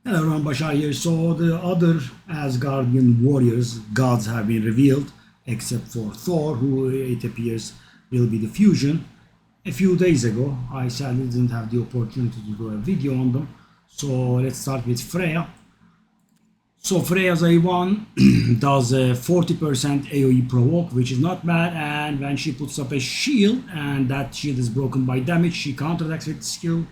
Hello everyone, Bashar here. So the other Asgardian warriors, gods, have been revealed, except for Thor, who it appears will be the fusion. A few days ago, I sadly didn't have the opportunity to do a video on them. So let's start with Freyja. So Freyja's A1 does a 40% AoE provoke, which is not bad, and when she puts up a shield and that shield is broken by damage, she counterattacks with skill.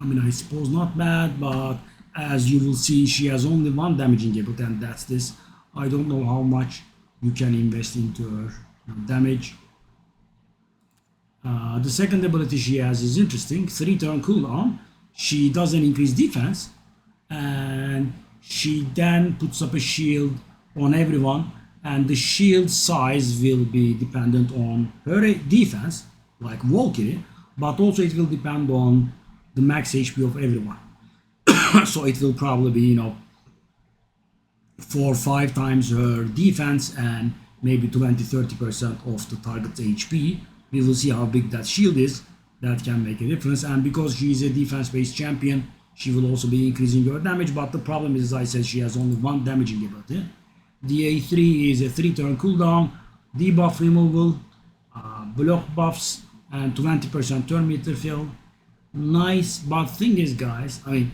I mean, I suppose not bad, but as you will see, she has only one damaging ability, and that's this. I don't know how much you can invest into her damage. The second ability she has is interesting. 3-turn cooldown. She doesn't increase defense, and she then puts up a shield on everyone, and the shield size will be dependent on her defense, like Valkyrie, but also it will depend on the max HP of everyone. So it will probably be, 4 or 5 times her defense and maybe 20-30% of the target's HP. We will see how big that shield is. That can make a difference, and because she is a defense-based champion, she will also be increasing her damage, but the problem is, as I said, she has only one damaging ability. The A3 is a 3-turn cooldown, debuff removal, block buffs, and 20% turn meter fill. Nice, but thing is, guys, I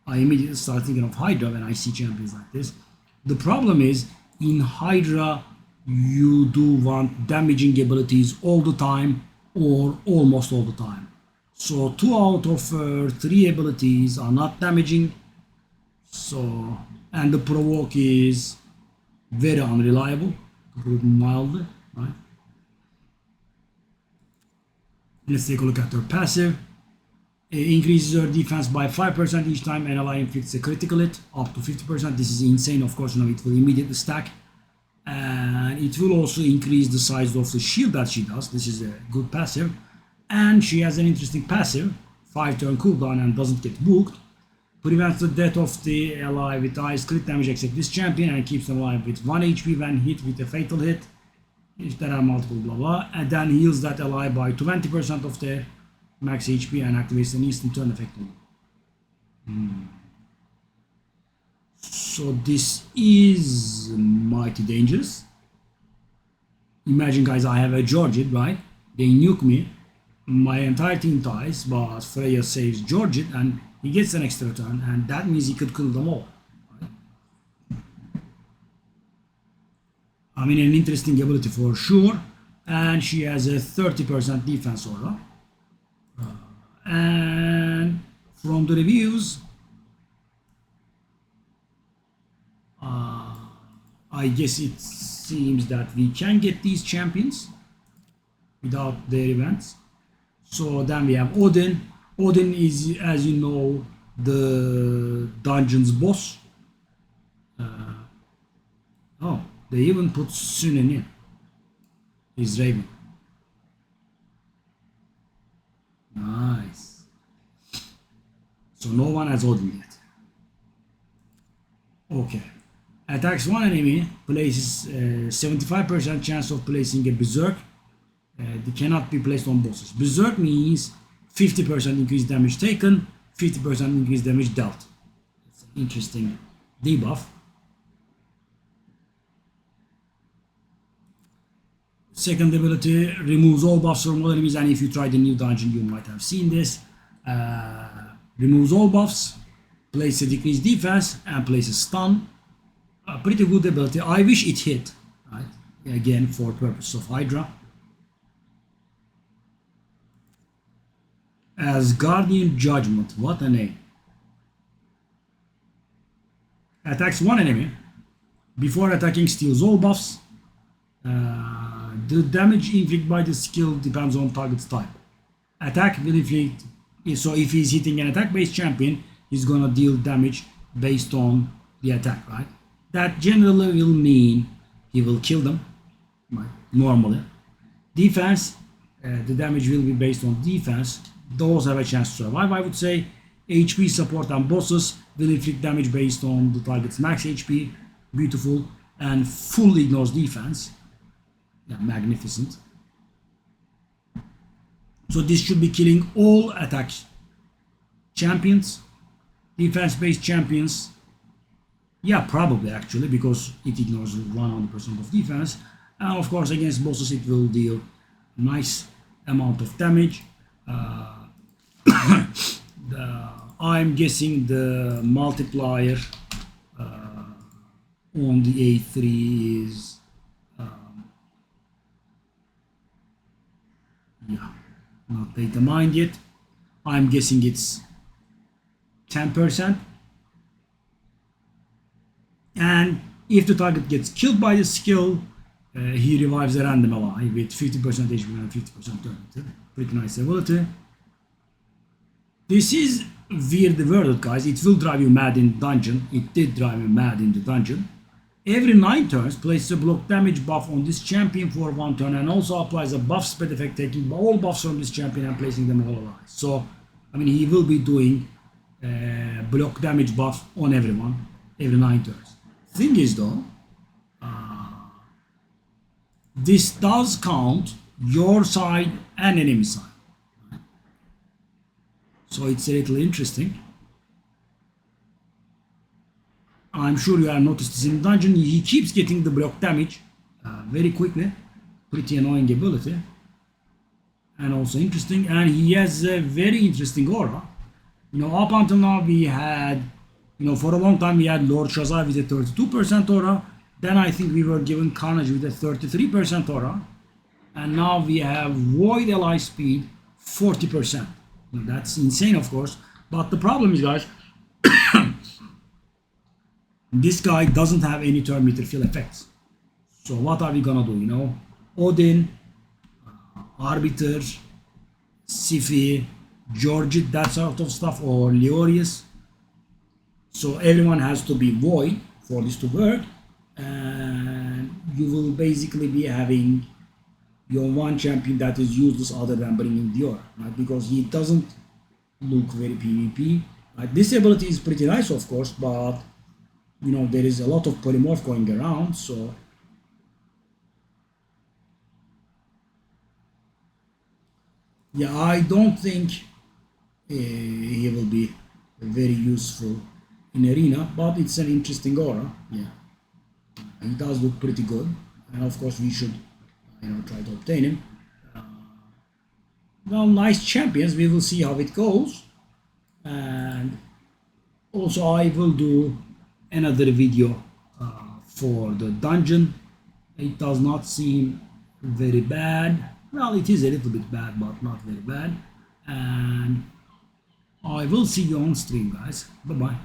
immediately start thinking of Hydra when I see champions like this. The problem is, in Hydra, you do want damaging abilities all the time or almost all the time. So 2 out of 3 abilities are not damaging. So, and the provoke is very unreliable, to put it mildly, right? Let's take a look at her passive. It increases her defense by 5% each time an ally inflicts a critical hit, up to 50%. This is insane, of course, it will immediately stack. And it will also increase the size of the shield that she does. This is a good passive. And she has an interesting passive, 5-turn cooldown and doesn't get booked. Prevents the death of the ally with highest crit damage except this champion, and keeps them alive with 1 HP when hit with a fatal hit. If there are multiple blah blah. And then heals that ally by 20% of their max HP and activates an instant turn effect on them. So this is mighty dangerous. Imagine, guys, I have a Georgid, right? They nuke me, my entire team dies, but Freyja saves Georgid and he gets an extra turn, and that means he could kill them all. Right? I mean, an interesting ability for sure, and she has a 30% defense aura. And from the reviews, I guess it seems that we can get these champions without their events. So then we have Odin. Odin is, as you know, the dungeon's boss. Oh, they even put Sun in here. He's Raven. Nice. So no one has Odin yet. Okay. Attacks one enemy, places 75% chance of placing a berserk. They cannot be placed on bosses. Berserk means 50% increased damage taken, 50% increased damage dealt. It's an interesting debuff. Second ability removes all buffs from all enemies, and if you try the new dungeon, you might have seen this. Removes all buffs, places decreased defense, and places stun. A pretty good ability. I wish it hit, right? Again, for purpose of Hydra. Asgardian Judgment, what a name. Attacks one enemy. Before attacking, steals all buffs. The damage inflicted by the skill depends on target's type. Attack will inflict, so if he's hitting an attack-based champion, he's gonna deal damage based on the attack, right? That generally will mean he will kill them, right? Normally. Defense, the damage will be based on defense. Those have a chance to survive, I would say. HP support and bosses will inflict damage based on the target's max HP. Beautiful. And fully ignores defense. Yeah, magnificent. So this should be killing all attack champions, defense-based champions. Yeah, probably actually, because it ignores 100% of defense. And of course, against bosses, it will deal nice amount of damage. I'm guessing the multiplier on the A3 is yeah, not determined yet. I'm guessing it's 10%. And if the target gets killed by the skill, he revives a random ally with 50% HP and 50% turn. Pretty nice ability. This is weird worded, guys. It will drive you mad in dungeon. It did drive me mad in the dungeon. Every 9 turns, places a block damage buff on this champion for 1 turn and also applies a buff speed effect, taking all buffs from this champion and placing them all allies. So, I mean, he will be doing block damage buff on everyone every 9 turns. Thing is though, this does count your side and enemy side. So it's a little interesting. I'm sure you have noticed this in the dungeon. He keeps getting the block damage very quickly. Pretty annoying ability. And also interesting. And he has a very interesting aura. You know, up until now we had, you know, for a long time we had Lord Shazai with a 32% aura. Then I think we were given Carnage with a 33% aura. And now we have Void Ally Speed 40%. Now, that's insane, of course. But the problem is, guys, this guy doesn't have any turn meter fill effects. So what are we gonna do, you know? Odin, Arbiter, Sifi, Georgit, that sort of stuff, or Leorius. So everyone has to be void for this to work. And you will basically be having your one champion that is useless other than bringing the aura, right? Because he doesn't look very PvP. Right? This ability is pretty nice, of course, but you know, there is a lot of polymorph going around, so yeah, I don't think he will be very useful in arena, but it's an interesting aura. Yeah, he does look pretty good, and of course we should, you know, try to obtain him. Well, nice champions. We will see how it goes, and also I will do another video for the dungeon. It does not seem very bad. Well, it is a little bit bad, but not very bad. And I will see you on stream, guys. Bye bye.